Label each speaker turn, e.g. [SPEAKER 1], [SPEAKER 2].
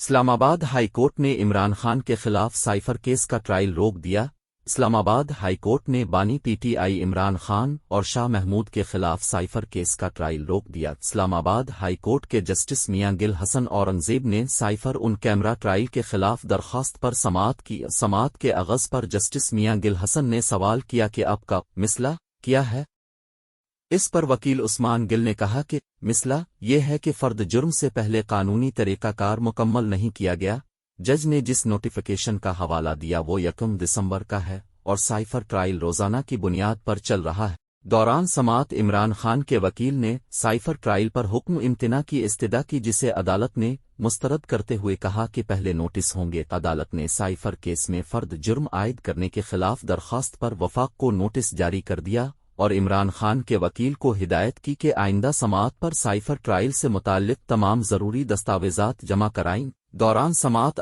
[SPEAKER 1] اسلام آباد high court نے عمران خان کے خلاف سائفر کیس کا ٹرائل روک دیا۔ اسلام آباد ہائی کورٹ نے بانی P T I Imran Khan اور شاہ محمود کے خلاف سائفر کیس کا ٹرائل روک دیا۔ اسلام آباد ہائی کورٹ کے جسٹس میاں گل حسن اورنگزیب نے سائفر ان کیمرہ ٹرائل کے خلاف درخواست پر سماعت کی۔ سماعت کے آغاز پر جسٹس میاں گل حسن نے سوال کیا کہ اب کا مسئلہ کیا ہے؟ اس پر وکیل عثمان گل نے کہا کہ مسئلہ یہ ہے کہ فرد جرم سے پہلے قانونی طریقہ کار مکمل نہیں کیا گیا۔ جج نے جس نوٹیفیکیشن کا حوالہ دیا وہ 1 دسمبر کا ہے اور سائفر ٹرائل روزانہ کی بنیاد پر چل رہا ہے۔ دوران سماعت عمران خان کے وکیل نے سائفر ٹرائل پر حکم امتناع کی استدعا کی، جسے عدالت نے مسترد کرتے ہوئے کہا کہ پہلے نوٹس ہوں گے۔ عدالت نے سائفر کیس میں فرد جرم عائد کرنے کے خلاف درخواست پر وفاق کو نوٹس جاری کر دیا اور عمران خان کے وکیل کو ہدایت کی کہ آئندہ سماعت پر سائفر ٹرائل سے متعلق تمام ضروری دستاویزات جمع کرائیں۔ دوران سماعت